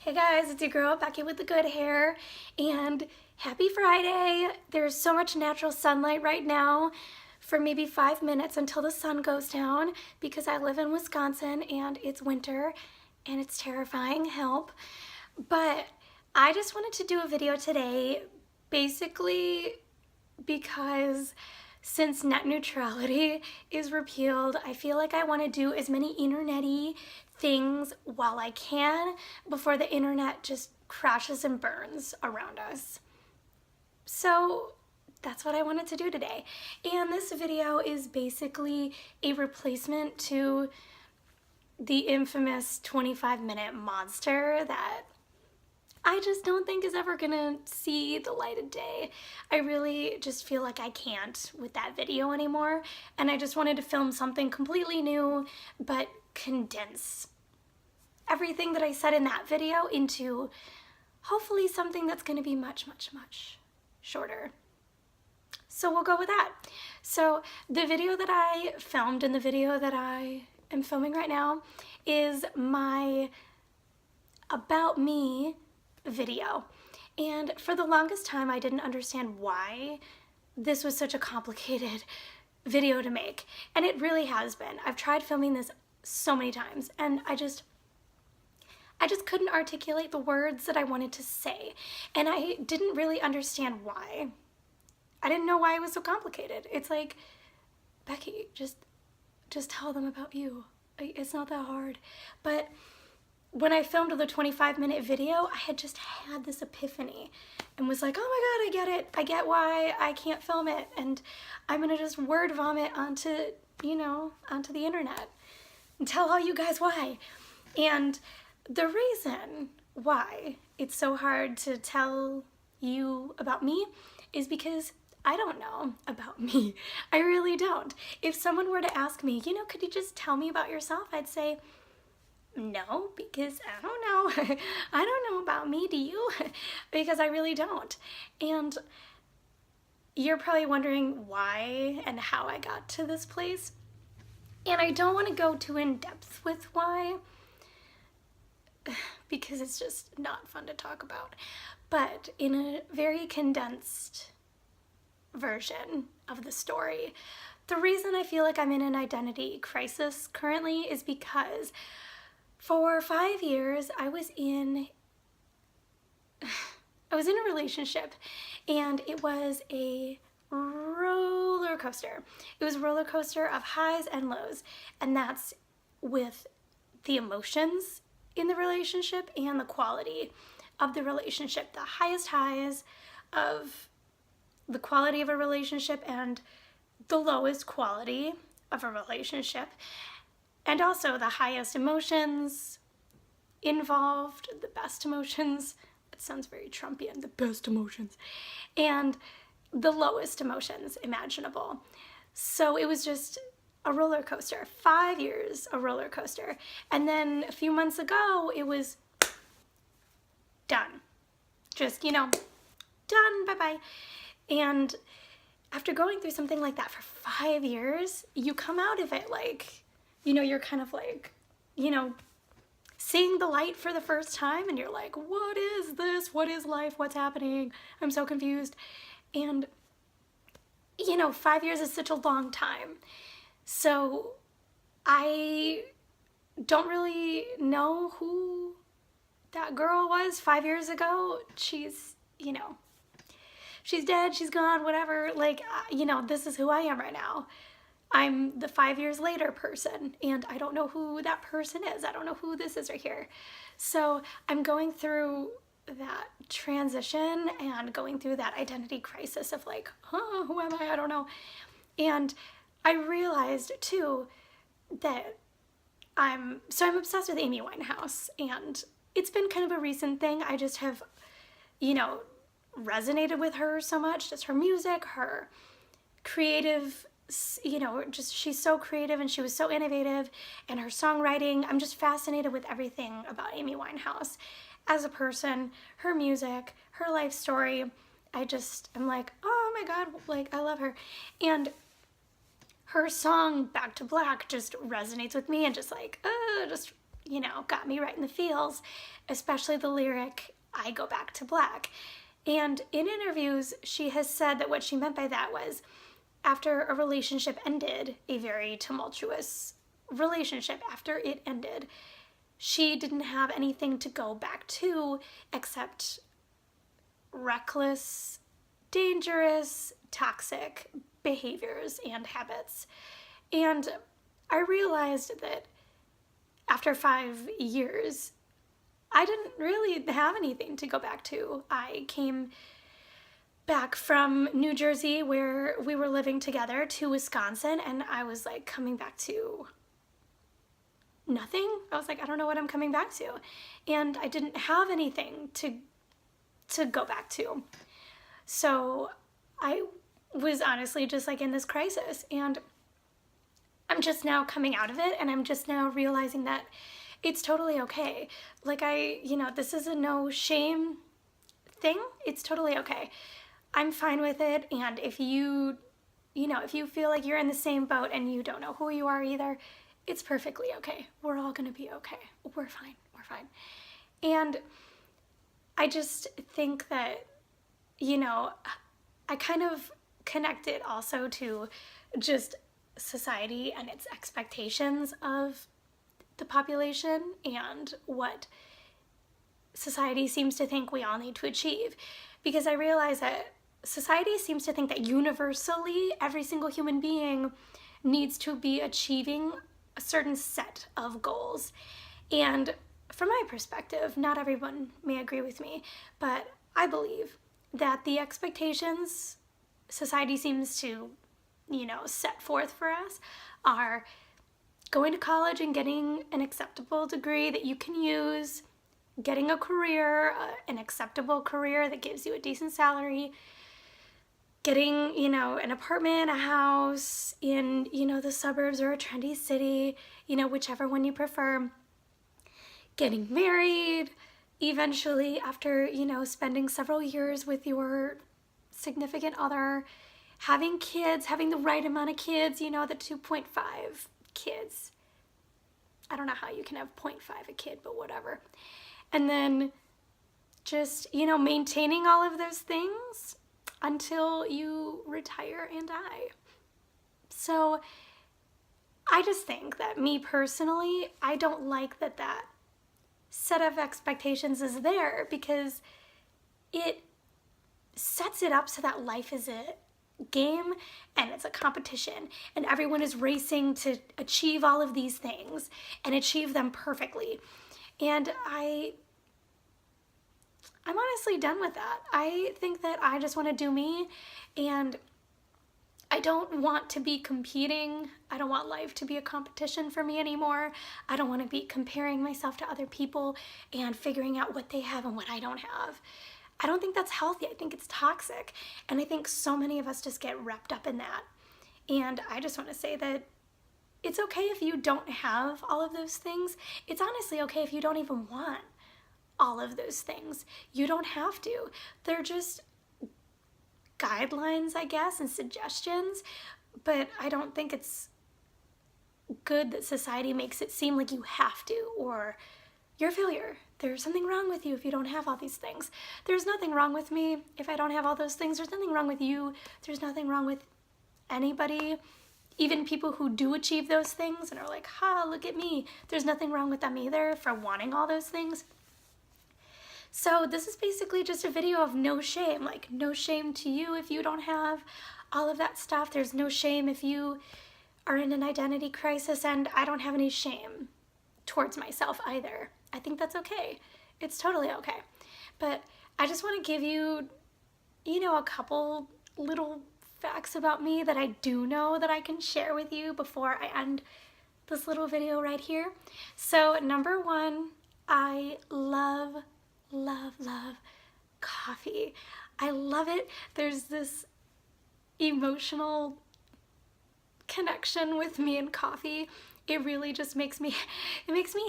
Hey guys, it's your girl Becky with the good hair, and happy Friday. There's so much natural sunlight right now for maybe 5 minutes until the sun goes down because I live in Wisconsin and it's winter and it's terrifying, help. But I just wanted to do a video today basically because since net neutrality is repealed, I feel like I want to do as many internet-y things while I can before the internet just crashes and burns around us. So that's what I wanted to do today. And this video is basically a replacement to the infamous 25-minute monster that I just don't think is ever gonna see the light of day. I really just feel like I can't with that video anymore, and I just wanted to film something completely new but condense everything that I said in that video into hopefully something that's gonna be much shorter. So we'll go with that. So the video that I filmed and the video that I am filming right now is my About Me video, and for the longest time I didn't understand why this was such a complicated video to make, and it really has been. I've tried filming this so many times and I just couldn't articulate the words that I wanted to say, and I didn't really understand why. I didn't know why it was so complicated. It's like, Becky, just tell them about you. It's not that hard. But when I filmed the 25-minute video, I had just had this epiphany and was like, oh my God, I get it. I get why I can't film it. And I'm gonna just word vomit onto the internet and tell all you guys why. And the reason why it's so hard to tell you about me is because I don't know about me. I really don't. If someone were to ask me, could you just tell me about yourself? I'd say, no, because I don't know. I don't know about me, do you? Because I really don't. And you're probably wondering why and how I got to this place. And I don't want to go too in depth with why, because it's just not fun to talk about. But in a very condensed version of the story, the reason I feel like I'm in an identity crisis currently is because for 5 years, I was in a relationship, and it was a roller coaster. It was a roller coaster of highs and lows, and that's with the emotions in the relationship and the quality of the relationship. The highest highs of the quality of a relationship and the lowest quality of a relationship. And also the highest emotions involved, the best emotions. It sounds very Trumpian, the best emotions. And the lowest emotions imaginable. So it was just a roller coaster. 5 years, a roller coaster. And then a few months ago, it was done. Just, done, bye-bye. And after going through something like that for 5 years, you come out of it like, you're kind of like, seeing the light for the first time, and you're like, what is this? What is life? What's happening? I'm so confused. And, 5 years is such a long time. So I don't really know who that girl was 5 years ago. She's, she's dead, she's gone, whatever. Like, this is who I am right now. I'm the 5 years later person, and I don't know who that person is. I don't know who this is right here. So I'm going through that transition and going through that identity crisis of like, oh, who am I? I don't know. And I realized too that I'm obsessed with Amy Winehouse, and it's been kind of a recent thing. I just have, resonated with her so much, just her music, her creative, just she's so creative and she was so innovative, and her songwriting. I'm just fascinated with everything about Amy Winehouse as a person, her music, her life story. I'm like, oh my God, like I love her. And her song Back to Black just resonates with me, and just like, you know, got me right in the feels, especially the lyric, "I go back to black." And in interviews, she has said that what she meant by that was after a relationship ended, a very tumultuous relationship, after it ended, she didn't have anything to go back to except reckless, dangerous, toxic behaviors and habits. And I realized that after 5 years, I didn't really have anything to go back to. I came back from New Jersey, where we were living together, to Wisconsin, and I was like coming back to nothing. I was like, I don't know what I'm coming back to. And I didn't have anything to go back to. So I was honestly just like in this crisis, and I'm just now coming out of it, and I'm just now realizing that it's totally okay. Like this is a no shame thing. It's totally okay. I'm fine with it. And if you feel like you're in the same boat and you don't know who you are either, it's perfectly okay. We're all gonna be okay. We're fine. We're fine. And I just think that, I kind of connect it also to just society and its expectations of the population and what society seems to think we all need to achieve. Because I realize that society seems to think that universally every single human being needs to be achieving a certain set of goals. And from my perspective, not everyone may agree with me, but I believe that the expectations society seems to, set forth for us are going to college and getting an acceptable degree that you can use, getting a career, an acceptable career that gives you a decent salary, getting, an apartment, a house in, the suburbs or a trendy city, whichever one you prefer, getting married, eventually after, spending several years with your significant other, having kids, having the right amount of kids, the 2.5 kids. I don't know how you can have 0.5 a kid, but whatever. And then just, maintaining all of those things until you retire and die. So I just think that me personally, I don't like that set of expectations is there, because it sets it up so that life is a game and it's a competition and everyone is racing to achieve all of these things and achieve them perfectly. And I'm honestly done with that. I think that I just want to do me, and I don't want to be competing. I don't want life to be a competition for me anymore. I don't want to be comparing myself to other people and figuring out what they have and what I don't have. I don't think that's healthy. I think it's toxic. And I think so many of us just get wrapped up in that. And I just want to say that it's okay if you don't have all of those things. It's honestly okay if you don't even want all of those things. You don't have to. They're just guidelines, I guess, and suggestions, but I don't think it's good that society makes it seem like you have to, or you're a failure. There's something wrong with you if you don't have all these things. There's nothing wrong with me if I don't have all those things. There's nothing wrong with you. There's nothing wrong with anybody. Even people who do achieve those things and are like, ha, look at me. There's nothing wrong with them either for wanting all those things. So this is basically just a video of no shame. Like, no shame to you if you don't have all of that stuff. There's no shame if you are in an identity crisis, and I don't have any shame towards myself either. I think that's okay. It's totally okay. But I just want to give you, a couple little facts about me that I do know that I can share with you before I end this little video right here. So number one, I love coffee. I love it. There's this emotional connection with me and coffee. It really just makes me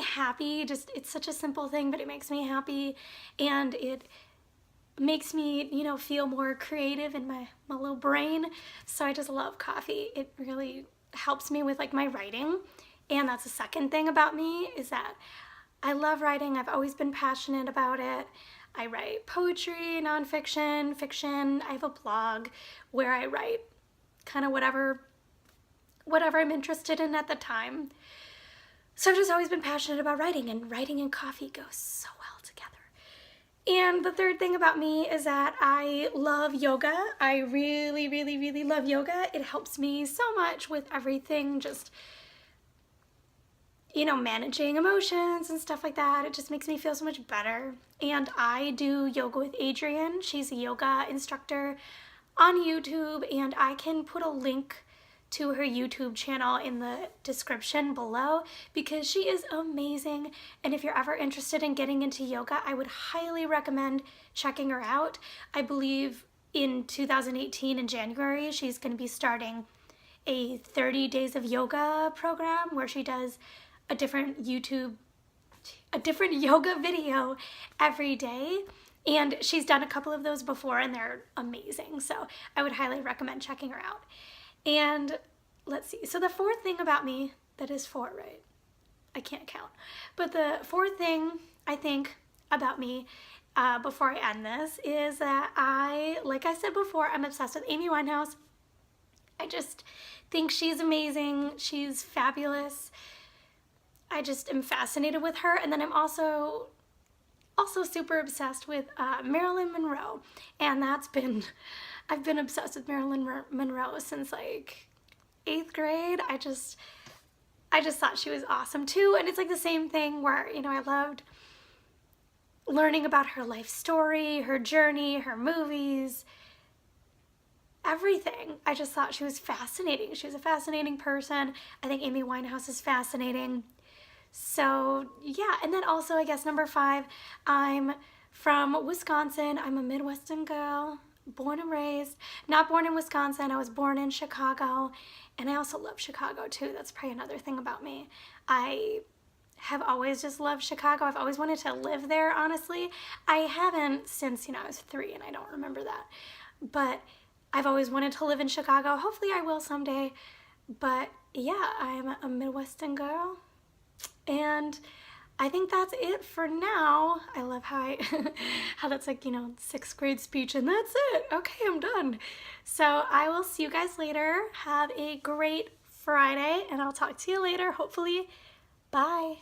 happy. It's such a simple thing, but it makes me happy, and it makes me, feel more creative in my little brain. So I just love coffee. It really helps me with like my writing. And that's the second thing about me, is that I love writing. I've always been passionate about it. I write poetry, nonfiction, fiction. I have a blog where I write kind of whatever I'm interested in at the time. So I've just always been passionate about writing, and writing and coffee go so well together. And the third thing about me is that I love yoga. I really, really, really love yoga. It helps me so much with everything, just, you know, managing emotions and stuff like that. It just makes me feel so much better. And I do yoga with Adriene. She's a yoga instructor on YouTube, and I can put a link to her YouTube channel in the description below because she is amazing. And if you're ever interested in getting into yoga, I would highly recommend checking her out. I believe in 2018 in January, she's going to be starting a 30 days of yoga program where she does a different yoga video every day. And she's done a couple of those before and they're amazing. So I would highly recommend checking her out. And let's see, so the fourth thing about me, that is four, right? I can't count. But the fourth thing I think about me before I end this is that like I said before, I'm obsessed with Amy Winehouse. I just think she's amazing. She's fabulous. I just am fascinated with her. And then I'm also super obsessed with Marilyn Monroe. And I've been obsessed with Marilyn Monroe since like 8th grade. I just thought she was awesome too. And it's like the same thing where, you know, I loved learning about her life story, her journey, her movies, everything. I just thought she was fascinating. She was a fascinating person. I think Amy Winehouse is fascinating. So yeah, and then also I guess number 5, I'm from Wisconsin. I'm a Midwestern girl, born and raised. Not born in Wisconsin, I was born in Chicago, and I also love Chicago too. That's probably another thing about me. I have always just loved Chicago. I've always wanted to live there, honestly. I haven't since, you know, I was 3 and I don't remember that. But I've always wanted to live in Chicago. Hopefully I will someday. But yeah, I'm a Midwestern girl. And I think that's it for now. I love how how that's like, you know, 6th grade speech and that's it. Okay, I'm done. So I will see you guys later. Have a great Friday and I'll talk to you later, hopefully. Bye.